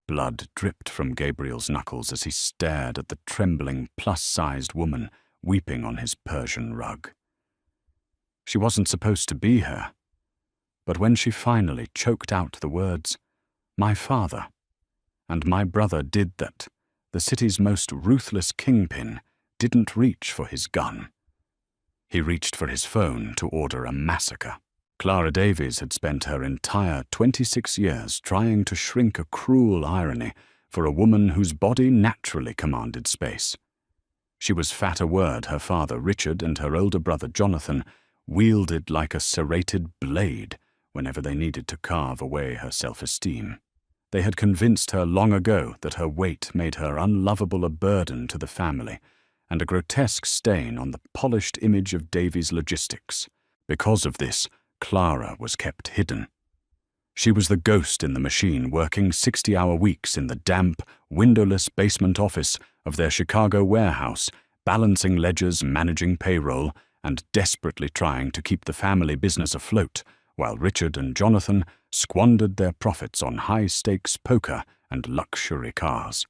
Blood dripped from Gabriel's knuckles as he stared at the trembling, plus-sized woman weeping on his Persian rug. She wasn't supposed to be here, but when she finally choked out the words, "My father," and my brother did that, the city's most ruthless kingpin didn't reach for his gun. He reached for his phone to order a massacre. Clara Davies had spent her entire 26 years trying to shrink a cruel irony for a woman whose body naturally commanded space. She was fat a word her father Richard and her older brother Jonathan wielded like a serrated blade whenever they needed to carve away her self-esteem. They had convinced her long ago that her weight made her unlovable a burden to the family and a grotesque stain on the polished image of Davies' logistics. Because of this, Clara was kept hidden. She was the ghost in the machine working 60-hour weeks in the damp, windowless basement office of their Chicago warehouse, balancing ledgers, managing payroll, and desperately trying to keep the family business afloat, while Richard and Jonathan squandered their profits on high-stakes poker and luxury cars.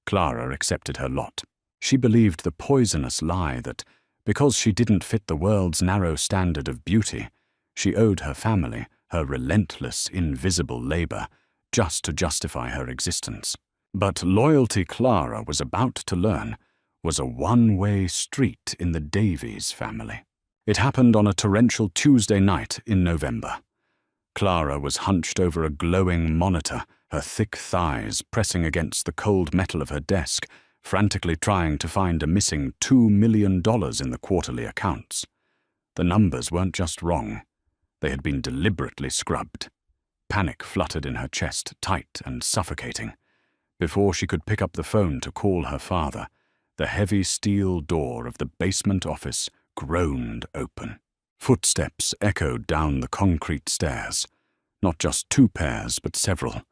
Clara accepted her lot. She believed the poisonous lie that, because she didn't fit the world's narrow standard of beauty, she owed her family her relentless, invisible labor just to justify her existence. But loyalty, Clara was about to learn, was a one-way street in the Davies family. It happened on a torrential Tuesday night in November. Clara was hunched over a glowing monitor, her thick thighs pressing against the cold metal of her desk, frantically trying to find a missing $2 million in the quarterly accounts. The numbers weren't just wrong. They had been deliberately scrubbed. Panic fluttered in her chest, tight and suffocating. Before she could pick up the phone to call her father, the heavy steel door of the basement office groaned open. Footsteps echoed down the concrete stairs. Not just two pairs, but several.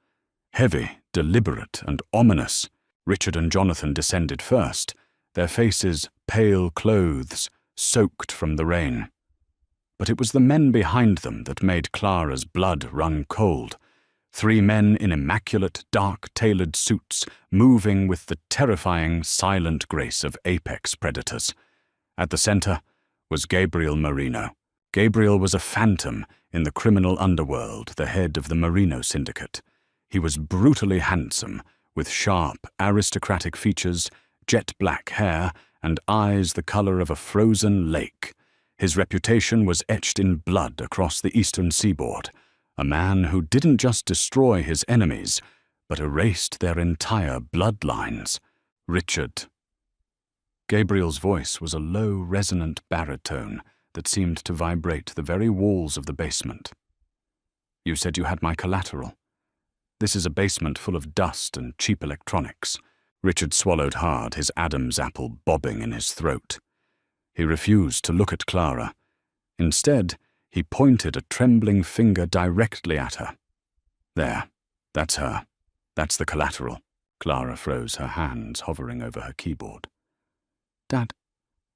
Heavy, deliberate, and ominous. Richard and Jonathan descended first, their faces pale clothes, soaked from the rain. But it was the men behind them that made Clara's blood run cold. 3 men in immaculate, dark-tailored suits, moving with the terrifying, silent grace of apex predators. At the center was Gabriel Marino. Gabriel was a phantom in the criminal underworld, the head of the Marino syndicate. He was brutally handsome, with sharp, aristocratic features, jet-black hair, and eyes the color of a frozen lake. His reputation was etched in blood across the eastern seaboard, a man who didn't just destroy his enemies, but erased their entire bloodlines. Richard. Gabriel's voice was a low, resonant baritone that seemed to vibrate the very walls of the basement. "You said you had my collateral. This is a basement full of dust and cheap electronics." Richard swallowed hard, his Adam's apple bobbing in his throat. He refused to look at Clara. Instead, he pointed a trembling finger directly at her. "There, that's her. That's the collateral." Clara froze, her hands hovering over her keyboard. "Dad,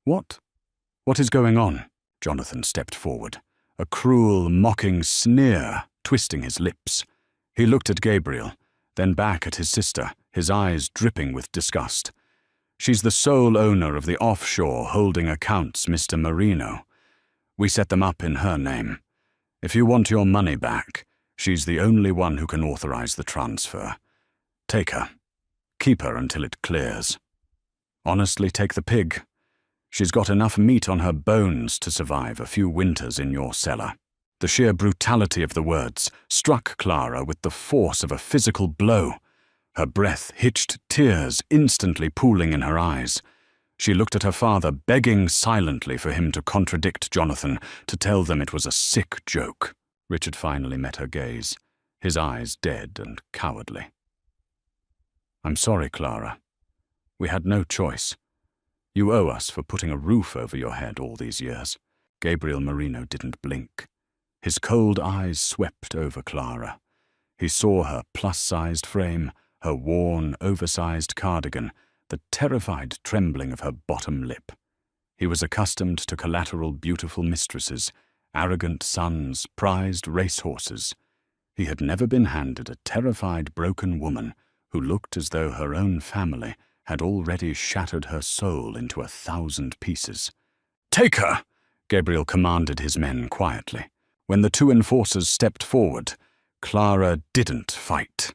what? What is going on?" Jonathan stepped forward, a cruel, mocking sneer twisting his lips. He looked at Gabriel, then back at his sister, his eyes dripping with disgust. "She's the sole owner of the offshore holding accounts, Mr. Marino. We set them up in her name. If you want your money back, she's the only one who can authorize the transfer. Take her. Keep her until it clears. Honestly, take the pig. She's got enough meat on her bones to survive a few winters in your cellar." The sheer brutality of the words struck Clara with the force of a physical blow. Her breath hitched, tears instantly pooling in her eyes. She looked at her father, begging silently for him to contradict Jonathan, to tell them it was a sick joke. Richard finally met her gaze, his eyes dead and cowardly. "I'm sorry, Clara. We had no choice. You owe us for putting a roof over your head all these years." Gabriel Marino didn't blink. His cold eyes swept over Clara. He saw her plus-sized frame, her worn, oversized cardigan, the terrified trembling of her bottom lip. He was accustomed to collateral beautiful mistresses, arrogant sons, prized racehorses. He had never been handed a terrified broken woman who looked as though her own family had already shattered her soul into 1,000 pieces. "Take her!" Gabriel commanded his men quietly. When the two enforcers stepped forward, Clara didn't fight.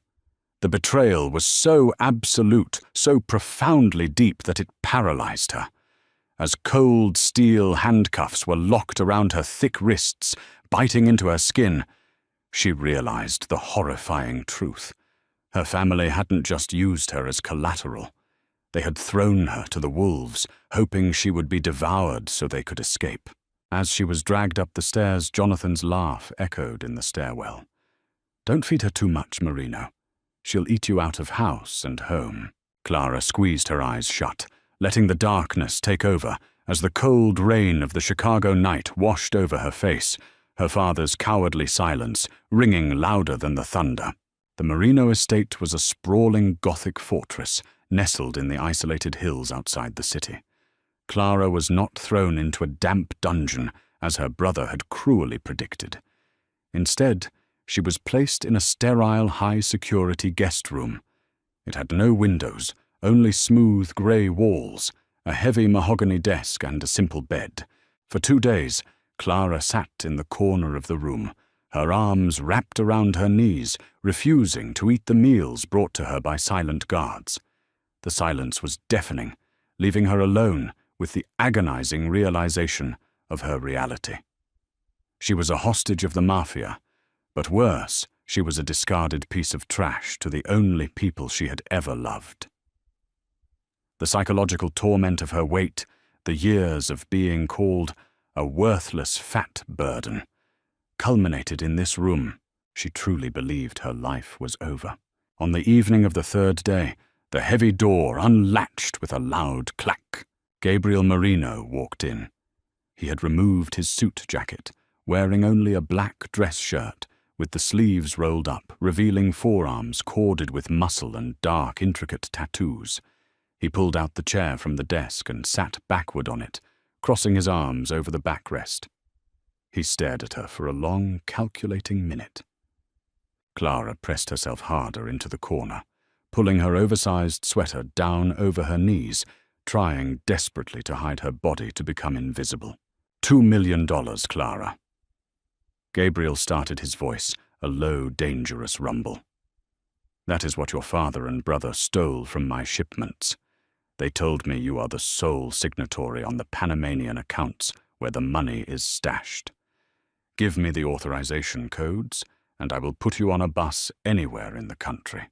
The betrayal was so absolute, so profoundly deep that it paralyzed her. As cold steel handcuffs were locked around her thick wrists, biting into her skin, she realized the horrifying truth. Her family hadn't just used her as collateral. They had thrown her to the wolves, hoping she would be devoured so they could escape. As she was dragged up the stairs, Jonathan's laugh echoed in the stairwell. "Don't feed her too much, Marino. She'll eat you out of house and home." Clara squeezed her eyes shut, letting the darkness take over as the cold rain of the Chicago night washed over her face, her father's cowardly silence ringing louder than the thunder. The Marino estate was a sprawling Gothic fortress nestled in the isolated hills outside the city. Clara was not thrown into a damp dungeon as her brother had cruelly predicted. Instead, she was placed in a sterile, high-security guest room. It had no windows, only smooth grey walls, a heavy mahogany desk and a simple bed. For 2 days, Clara sat in the corner of the room, her arms wrapped around her knees, refusing to eat the meals brought to her by silent guards. The silence was deafening, leaving her alone with the agonizing realization of her reality. She was a hostage of the Mafia, but worse, she was a discarded piece of trash to the only people she had ever loved. The psychological torment of her weight, the years of being called a worthless fat burden, culminated in this room. She truly believed her life was over. On the evening of the 3rd day, the heavy door unlatched with a loud clack. Gabriel Marino walked in. He had removed his suit jacket, wearing only a black dress shirt, with the sleeves rolled up, revealing forearms corded with muscle and dark, intricate tattoos. He pulled out the chair from the desk and sat backward on it, crossing his arms over the backrest. He stared at her for a long, calculating minute. Clara pressed herself harder into the corner, pulling her oversized sweater down over her knees, trying desperately to hide her body to become invisible. $2 million, Clara. Gabriel started his voice, a low, dangerous rumble. That is what your father and brother stole from my shipments. They told me you are the sole signatory on the Panamanian accounts where the money is stashed. Give me the authorization codes, and I will put you on a bus anywhere in the country.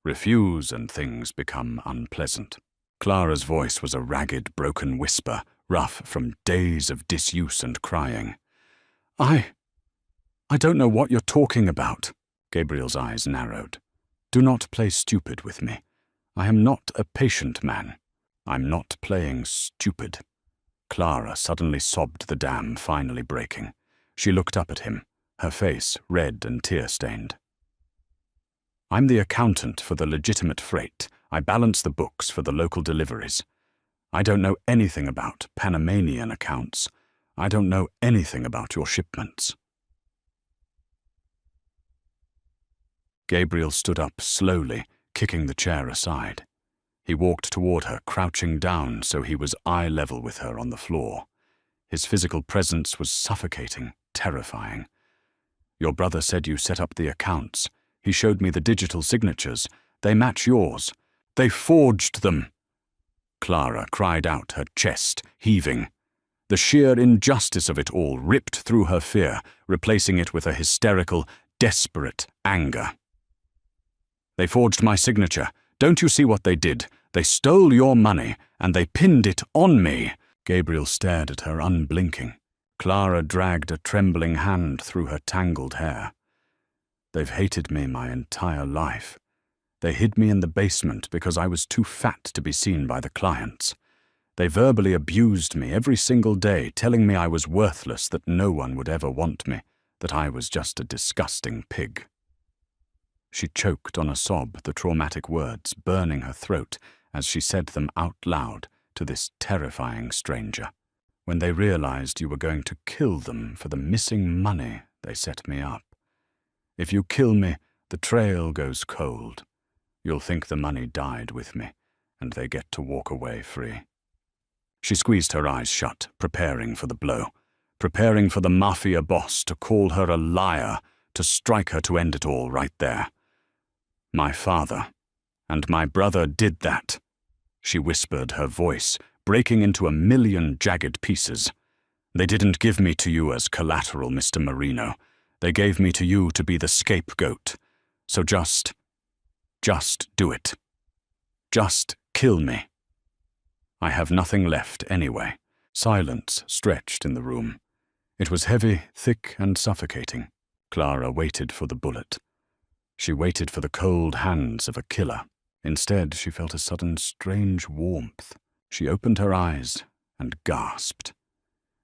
Refuse and things become unpleasant. Clara's voice was a ragged, broken whisper, rough from days of disuse and crying. I don't know what you're talking about. Gabriel's eyes narrowed. Do not play stupid with me. I am not a patient man. I'm not playing stupid. Clara suddenly sobbed, the dam finally breaking. She looked up at him, her face red and tear-stained. I'm the accountant for the legitimate freight. I balance the books for the local deliveries. I don't know anything about Panamanian accounts. I don't know anything about your shipments. Gabriel stood up slowly, kicking the chair aside. He walked toward her, crouching down so he was eye level with her on the floor. His physical presence was suffocating, terrifying. Your brother said you set up the accounts. He showed me the digital signatures. They match yours. They forged them. Clara cried out, her chest heaving. The sheer injustice of it all ripped through her fear, replacing it with a hysterical, desperate anger. They forged my signature. Don't you see what they did? They stole your money, and they pinned it on me. Gabriel stared at her, unblinking. Clara dragged a trembling hand through her tangled hair. They've hated me my entire life. They hid me in the basement because I was too fat to be seen by the clients. They verbally abused me every single day, telling me I was worthless, that no one would ever want me, that I was just a disgusting pig. She choked on a sob, the traumatic words burning her throat as she said them out loud to this terrifying stranger. When they realized you were going to kill them for the missing money, they set me up. If you kill me, the trail goes cold. You'll think the money died with me, and they get to walk away free." She squeezed her eyes shut, preparing for the blow, preparing for the Mafia Boss to call her a liar, to strike her to end it all right there. "My father and my brother did that," she whispered, her voice breaking into a million jagged pieces. "They didn't give me to you as collateral, Mr. Marino. They gave me to you to be the scapegoat. So just do it. Just kill me. I have nothing left anyway." Silence stretched in the room. It was heavy, thick, and suffocating. Clara waited for the bullet. She waited for the cold hands of a killer. Instead, she felt a sudden strange warmth. She opened her eyes and gasped.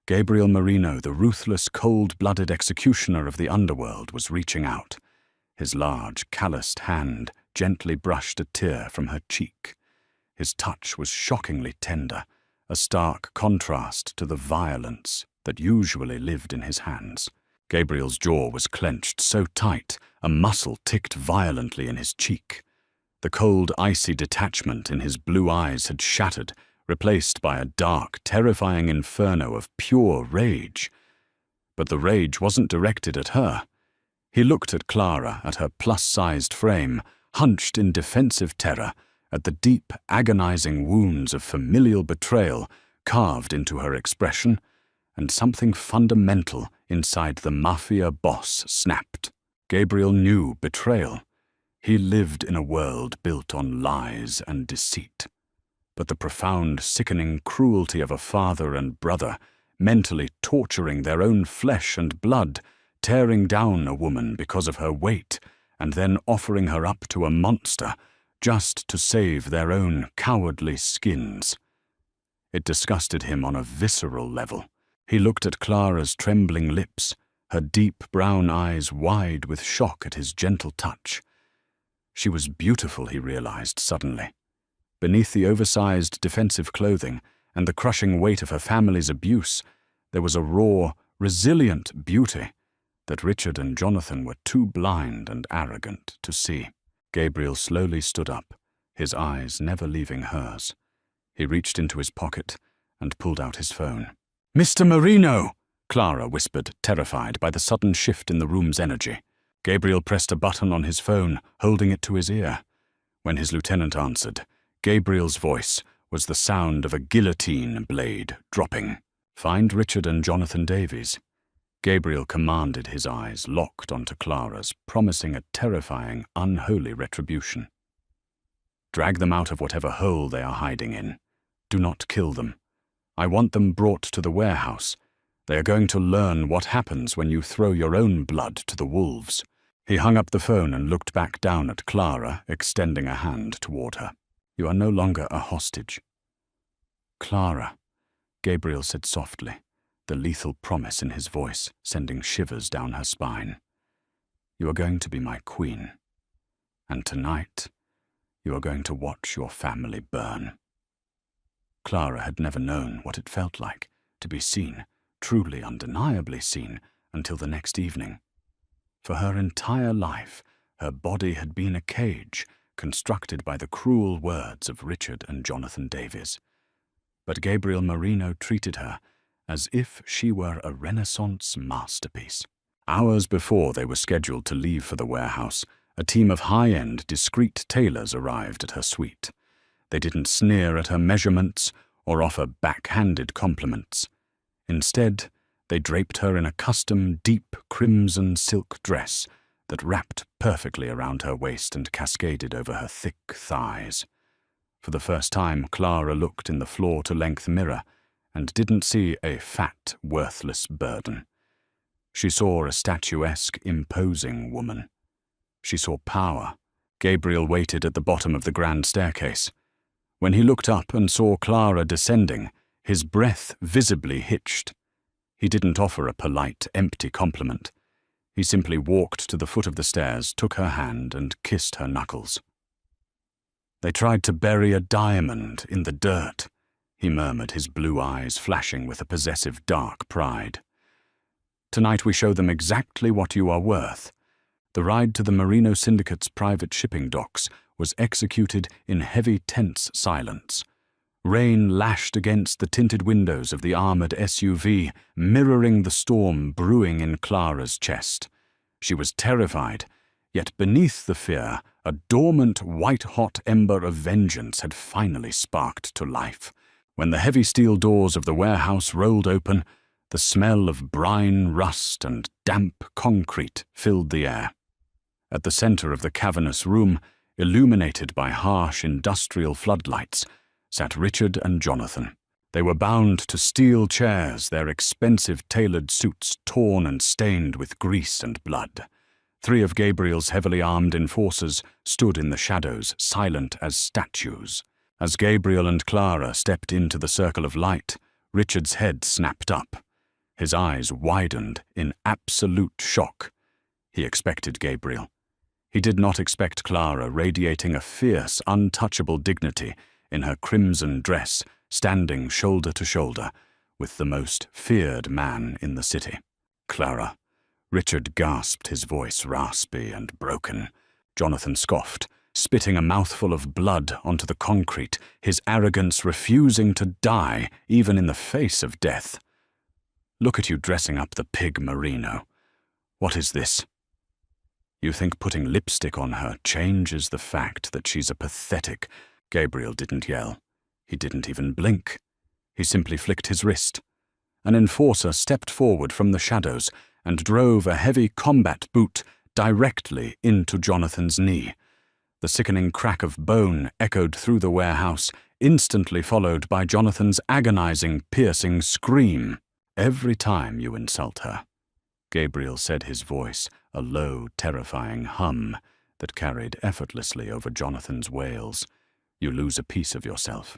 Gabriel Marino, the ruthless, cold-blooded executioner of the underworld, was reaching out. His large, calloused hand gently brushed a tear from her cheek. His touch was shockingly tender, a stark contrast to the violence that usually lived in his hands. Gabriel's jaw was clenched so tight, a muscle ticked violently in his cheek. The cold, icy detachment in his blue eyes had shattered, replaced by a dark, terrifying inferno of pure rage. But the rage wasn't directed at her. He looked at Clara, at her plus-sized frame, hunched in defensive terror, at the deep, agonizing wounds of familial betrayal carved into her expression, and something fundamental inside the Mafia Boss snapped. Gabriel knew betrayal. He lived in a world built on lies and deceit. But the profound, sickening cruelty of a father and brother, mentally torturing their own flesh and blood, tearing down a woman because of her weight, and then offering her up to a monster just to save their own cowardly skins. It disgusted him on a visceral level. He looked at Clara's trembling lips, her deep brown eyes wide with shock at his gentle touch. She was beautiful, he realized suddenly. Beneath the oversized defensive clothing and the crushing weight of her family's abuse, there was a raw, resilient beauty that Richard and Jonathan were too blind and arrogant to see. Gabriel slowly stood up, his eyes never leaving hers. He reached into his pocket and pulled out his phone. "Mr. Marino!" Clara whispered, terrified by the sudden shift in the room's energy. Gabriel pressed a button on his phone, holding it to his ear. When his lieutenant answered, Gabriel's voice was the sound of a guillotine blade dropping. "Find Richard and Jonathan Davies." Gabriel commanded, his eyes locked onto Clara's, promising a terrifying, unholy retribution. "Drag them out of whatever hole they are hiding in. Do not kill them. I want them brought to the warehouse. They are going to learn what happens when you throw your own blood to the wolves." He hung up the phone and looked back down at Clara, extending a hand toward her. "You are no longer a hostage." "Clara," Gabriel said softly, the lethal promise in his voice sending shivers down her spine. "You are going to be my queen. And tonight, you are going to watch your family burn." Clara had never known what it felt like to be seen, truly undeniably seen, until the next evening. For her entire life, her body had been a cage constructed by the cruel words of Richard and Jonathan Davies. But Gabriel Marino treated her as if she were a Renaissance masterpiece. Hours before they were scheduled to leave for the warehouse, a team of high-end, discreet tailors arrived at her suite. They didn't sneer at her measurements or offer backhanded compliments. Instead, they draped her in a custom, deep crimson silk dress that wrapped perfectly around her waist and cascaded over her thick thighs. For the first time, Clara looked in the floor-to-length mirror and didn't see a fat, worthless burden. She saw a statuesque, imposing woman. She saw power. Gabriel waited at the bottom of the grand staircase. When he looked up and saw Clara descending, his breath visibly hitched. He didn't offer a polite, empty compliment. He simply walked to the foot of the stairs, took her hand, and kissed her knuckles. "They tried to bury a diamond in the dirt," he murmured, his blue eyes flashing with a possessive dark pride. "Tonight we show them exactly what you are worth. The ride to the Marino Syndicate's private shipping docks was executed in heavy, tense silence. Rain lashed against the tinted windows of the armored SUV, mirroring the storm brewing in Clara's chest. She was terrified, yet beneath the fear, a dormant, white-hot ember of vengeance had finally sparked to life. When the heavy steel doors of the warehouse rolled open, the smell of brine, rust, and damp concrete filled the air. At the center of the cavernous room, illuminated by harsh industrial floodlights, sat Richard and Jonathan. They were bound to steel chairs, their expensive tailored suits torn and stained with grease and blood. 3 of Gabriel's heavily armed enforcers stood in the shadows, silent as statues. As Gabriel and Clara stepped into the circle of light, Richard's head snapped up. His eyes widened in absolute shock. He expected Gabriel. He did not expect Clara radiating a fierce, untouchable dignity in her crimson dress, standing shoulder to shoulder with the most feared man in the city. Clara. Richard gasped, his voice raspy and broken. Jonathan scoffed, spitting a mouthful of blood onto the concrete, his arrogance refusing to die even in the face of death. Look at you dressing up the pig merino. What is this? You think putting lipstick on her changes the fact that she's a pathetic... Gabriel didn't yell. He didn't even blink. He simply flicked his wrist. An enforcer stepped forward from the shadows and drove a heavy combat boot directly into Jonathan's knee. The sickening crack of bone echoed through the warehouse, instantly followed by Jonathan's agonizing, piercing scream. "Every time you insult her," Gabriel said, his voice a low, terrifying hum that carried effortlessly over Jonathan's wails, "you lose a piece of yourself.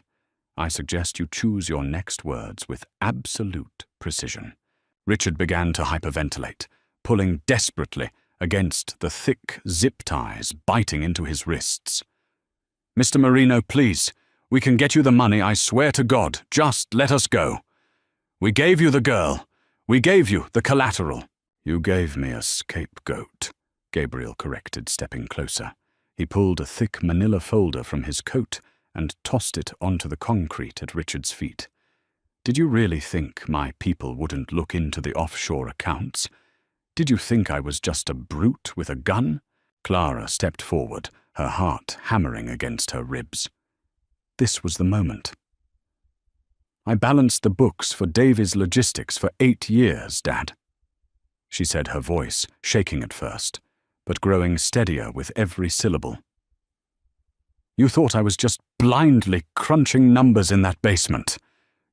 I suggest you choose your next words with absolute precision." Richard began to hyperventilate, pulling desperately against the thick zip ties biting into his wrists. "Mr. Marino, please. We can get you the money, I swear to God. Just let us go. We gave you the girl. We gave you the collateral." "You gave me a scapegoat," Gabriel corrected, stepping closer. He pulled a thick manila folder from his coat and tossed it onto the concrete at Richard's feet. "Did you really think my people wouldn't look into the offshore accounts? Did you think I was just a brute with a gun?" Clara stepped forward, her heart hammering against her ribs. This was the moment. "I balanced the books for Davies Logistics for 8 years, Dad," she said, her voice shaking at first, but growing steadier with every syllable. "You thought I was just blindly crunching numbers in that basement.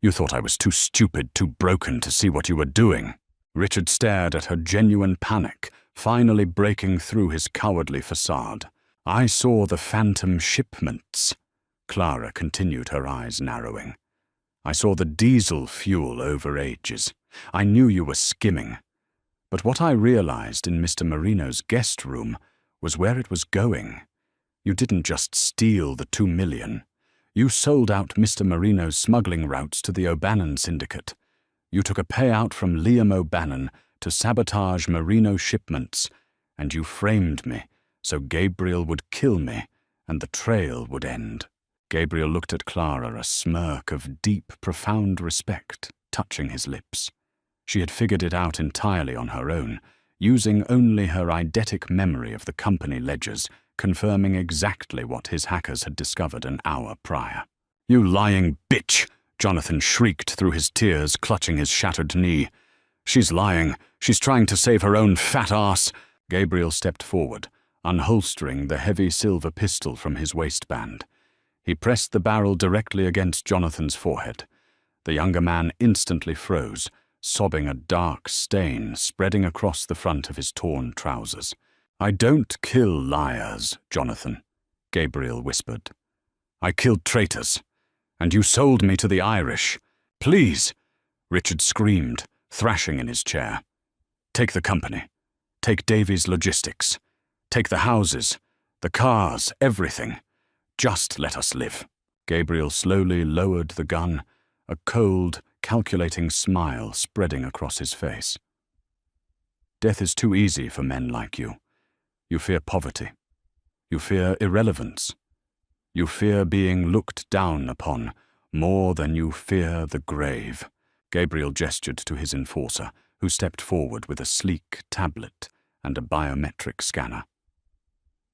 You thought I was too stupid, too broken to see what you were doing." Richard stared at her genuine panic, finally breaking through his cowardly facade. "I saw the phantom shipments," Clara continued, her eyes narrowing. "I saw the diesel fuel overages. I knew you were skimming. But what I realized in Mr. Marino's guest room was where it was going. You didn't just steal the 2 million. You sold out Mr. Marino's smuggling routes to the O'Bannon syndicate. You took a payout from Liam O'Bannon to sabotage Marino shipments, and you framed me so Gabriel would kill me and the trail would end." Gabriel looked at Clara, a smirk of deep, profound respect touching his lips. She had figured it out entirely on her own, using only her eidetic memory of the company ledgers, confirming exactly what his hackers had discovered an hour prior. "You lying bitch!" Jonathan shrieked through his tears, clutching his shattered knee. "She's lying. She's trying to save her own fat ass." Gabriel stepped forward, unholstering the heavy silver pistol from his waistband. He pressed the barrel directly against Jonathan's forehead. The younger man instantly froze, sobbing a dark stain spreading across the front of his torn trousers. "I don't kill liars, Jonathan," Gabriel whispered. "I killed traitors, and you sold me to the Irish. Please!" Richard screamed, thrashing in his chair. "Take the company. Take Davies Logistics. Take the houses, the cars, everything. Just let us live." Gabriel slowly lowered the gun, a cold, calculating smile spreading across his face. "Death is too easy for men like you. You fear poverty. You fear irrelevance. You fear being looked down upon more than you fear the grave. Gabriel gestured to his enforcer, who stepped forward with a sleek tablet and a biometric scanner.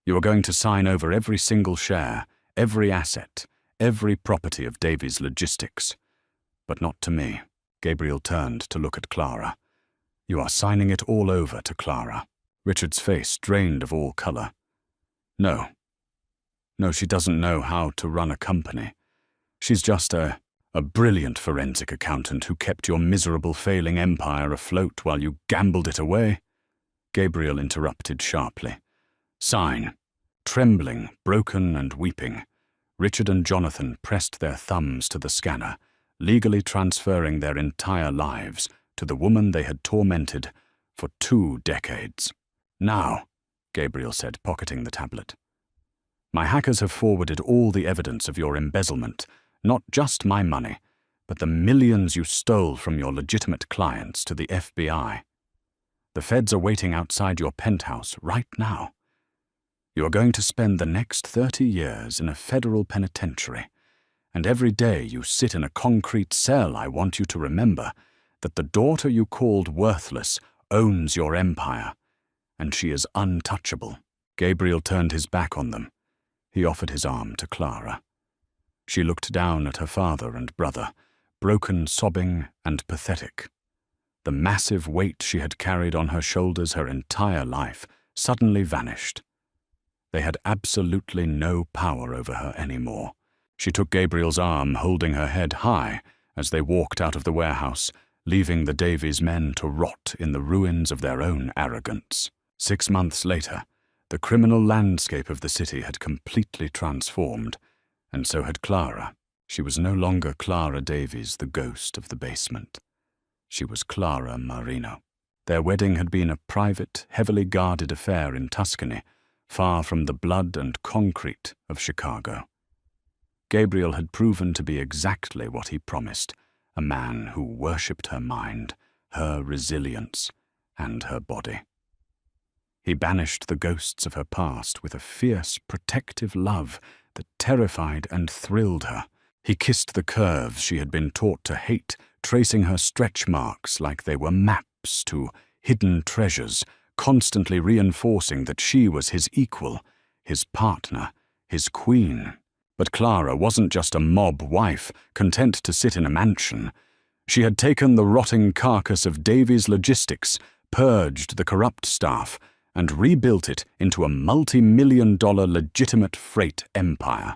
You are going to sign over every single share, every asset, every property of Davies Logistics. But not to me. Gabriel turned to look at Clara. You are signing it all over to Clara. Richard's face drained of all color. No. No, she doesn't know how to run a company. She's just a brilliant forensic accountant who kept your miserable failing empire afloat while you gambled it away. Gabriel interrupted sharply. Sign. Trembling, broken and weeping, Richard and Jonathan pressed their thumbs to the scanner, legally transferring their entire lives to the woman they had tormented for 2 decades. Now, Gabriel said, pocketing the tablet. My hackers have forwarded all the evidence of your embezzlement, not just my money, but the millions you stole from your legitimate clients to the FBI. The feds are waiting outside your penthouse right now. You are going to spend the next 30 years in a federal penitentiary, and every day you sit in a concrete cell, I want you to remember that the daughter you called worthless owns your empire, and she is untouchable. Gabriel turned his back on them. He offered his arm to Clara. She looked down at her father and brother, broken, sobbing, and pathetic. The massive weight she had carried on her shoulders her entire life suddenly vanished. They had absolutely no power over her anymore. She took Gabriel's arm, holding her head high as they walked out of the warehouse, leaving the Davies men to rot in the ruins of their own arrogance. 6 months later, the criminal landscape of the city had completely transformed, and so had Clara. She was no longer Clara Davies, the ghost of the basement. She was Clara Marino. Their wedding had been a private, heavily guarded affair in Tuscany, far from the blood and concrete of Chicago. Gabriel had proven to be exactly what he promised, a man who worshipped her mind, her resilience, and her body. He banished the ghosts of her past with a fierce, protective love that terrified and thrilled her. He kissed the curves she had been taught to hate, tracing her stretch marks like they were maps to hidden treasures, constantly reinforcing that she was his equal, his partner, his queen. But Clara wasn't just a mob wife, content to sit in a mansion. She had taken the rotting carcass of Davies Logistics, purged the corrupt staff, and rebuilt it into a multi-million-dollar legitimate freight empire.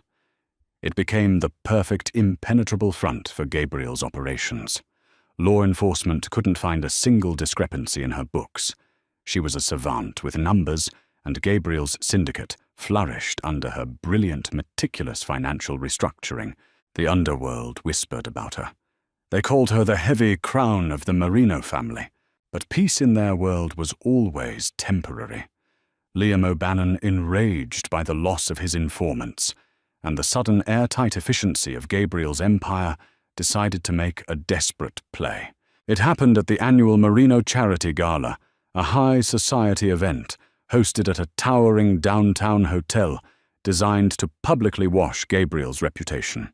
It became the perfect impenetrable front for Gabriel's operations. Law enforcement couldn't find a single discrepancy in her books. She was a savant with numbers, and Gabriel's syndicate flourished under her brilliant, meticulous financial restructuring. The underworld whispered about her. They called her the heavy crown of the Marino family, but peace in their world was always temporary. Liam O'Bannon, enraged by the loss of his informants and the sudden airtight efficiency of Gabriel's empire, decided to make a desperate play. It happened at the annual Marino Charity Gala, a high society event hosted at a towering downtown hotel designed to publicly wash Gabriel's reputation.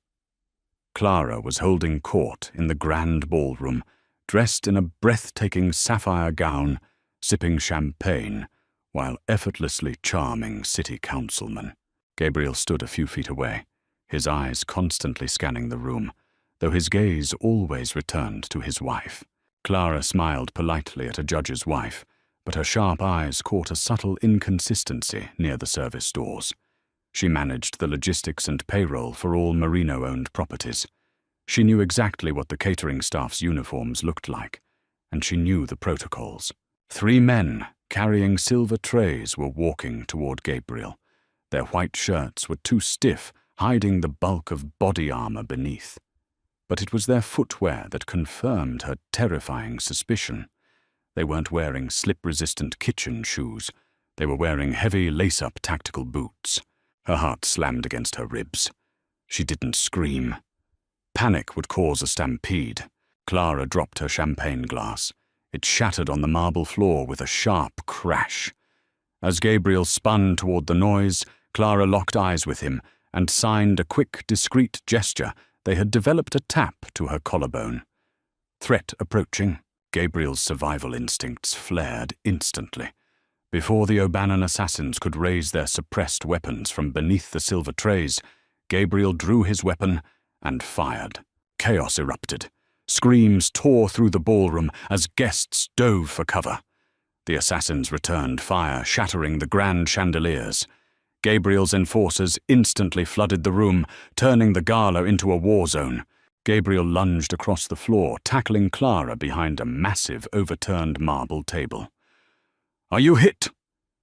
Clara was holding court in the grand ballroom, dressed in a breathtaking sapphire gown, sipping champagne, while effortlessly charming city councilmen. Gabriel stood a few feet away, his eyes constantly scanning the room, though his gaze always returned to his wife. Clara smiled politely at a judge's wife, but her sharp eyes caught a subtle inconsistency near the service doors. She managed the logistics and payroll for all Marino-owned properties. She knew exactly what the catering staff's uniforms looked like, and she knew the protocols. 3 men carrying silver trays were walking toward Gabriel. Their white shirts were too stiff, hiding the bulk of body armor beneath. But it was their footwear that confirmed her terrifying suspicion. They weren't wearing slip-resistant kitchen shoes. They were wearing heavy lace-up tactical boots. Her heart slammed against her ribs. She didn't scream. Panic would cause a stampede. Clara dropped her champagne glass. It shattered on the marble floor with a sharp crash. As Gabriel spun toward the noise, Clara locked eyes with him and signed a quick, discreet gesture. They had developed a tap to her collarbone. Threat approaching. Gabriel's survival instincts flared instantly. Before the O'Bannon assassins could raise their suppressed weapons from beneath the silver trays, Gabriel drew his weapon and fired. Chaos erupted. Screams tore through the ballroom as guests dove for cover. The assassins returned fire, shattering the grand chandeliers. Gabriel's enforcers instantly flooded the room, turning the gala into a war zone. Gabriel lunged across the floor, tackling Clara behind a massive, overturned marble table. "Are you hit?"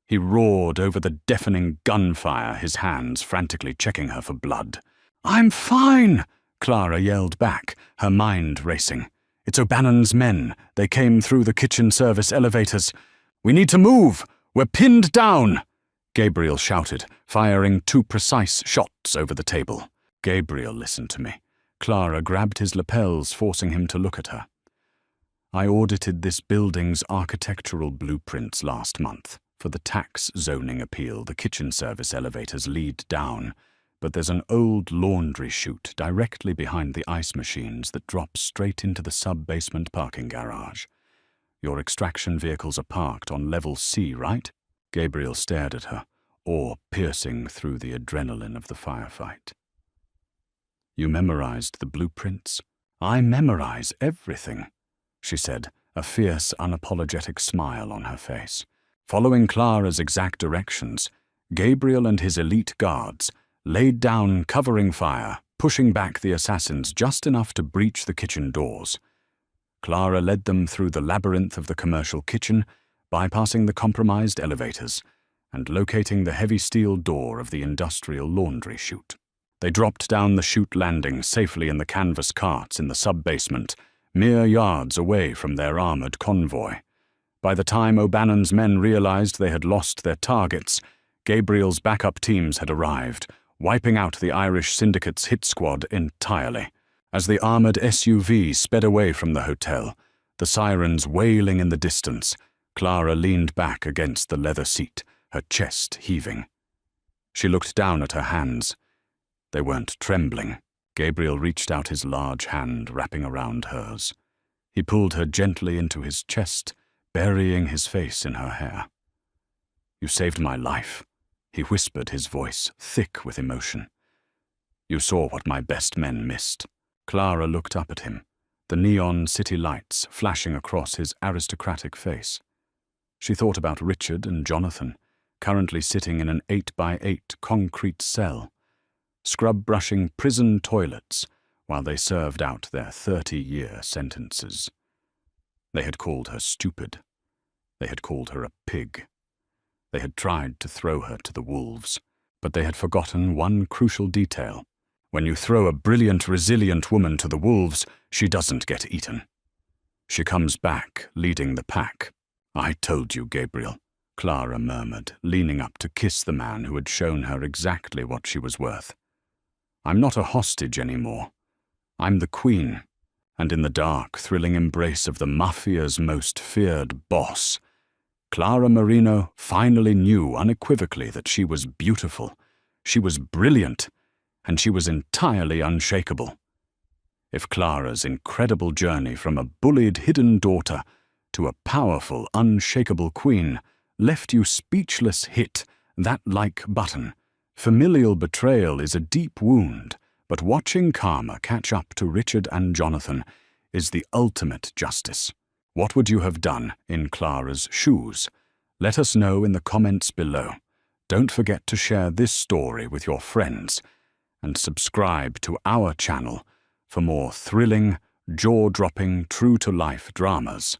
He roared over the deafening gunfire, his hands frantically checking her for blood. "I'm fine," Clara yelled back, her mind racing. "It's O'Bannon's men. They came through the kitchen service elevators. We need to move! We're pinned down!" Gabriel shouted, firing 2 precise shots over the table. "Gabriel, listen to me." Clara grabbed his lapels, forcing him to look at her. "I audited this building's architectural blueprints last month. For the tax zoning appeal, the kitchen service elevators lead down, but there's an old laundry chute directly behind the ice machines that drops straight into the sub-basement parking garage. Your extraction vehicles are parked on level C, right?" Gabriel stared at her, awe piercing through the adrenaline of the firefight. "You memorized the blueprints?" "I memorize everything," she said, a fierce, unapologetic smile on her face. Following Clara's exact directions, Gabriel and his elite guards laid down covering fire, pushing back the assassins just enough to breach the kitchen doors. Clara led them through the labyrinth of the commercial kitchen, bypassing the compromised elevators, and locating the heavy steel door of the industrial laundry chute. They dropped down the chute landing safely in the canvas carts in the sub-basement, mere yards away from their armored convoy. By the time O'Bannon's men realized they had lost their targets, Gabriel's backup teams had arrived, wiping out the Irish syndicate's hit squad entirely. As the armored SUV sped away from the hotel, the sirens wailing in the distance, Clara leaned back against the leather seat, her chest heaving. She looked down at her hands. They weren't trembling. Gabriel reached out his large hand, wrapping around hers. He pulled her gently into his chest, burying his face in her hair. "You saved my life," he whispered, his voice thick with emotion. "You saw what my best men missed." Clara looked up at him, the neon city lights flashing across his aristocratic face. She thought about Richard and Jonathan, currently sitting in an 8x8 concrete cell, scrub-brushing prison toilets while they served out their 30-year sentences. They had called her stupid. They had called her a pig. They had tried to throw her to the wolves, but they had forgotten one crucial detail. When you throw a brilliant, resilient woman to the wolves, she doesn't get eaten. She comes back, leading the pack. "I told you, Gabriel," Clara murmured, leaning up to kiss the man who had shown her exactly what she was worth. "I'm not a hostage anymore. I'm the queen, and in the dark, thrilling embrace of the Mafia's most feared boss, Clara Marino finally knew unequivocally that she was beautiful, she was brilliant, and she was entirely unshakable. If Clara's incredible journey from a bullied hidden daughter to a powerful, unshakable queen left you speechless, hit that like button. Familial betrayal is a deep wound, but watching karma catch up to Richard and Jonathan is the ultimate justice. What would you have done in Clara's shoes? Let us know in the comments below. Don't forget to share this story with your friends and subscribe to our channel for more thrilling, jaw-dropping, true-to-life dramas.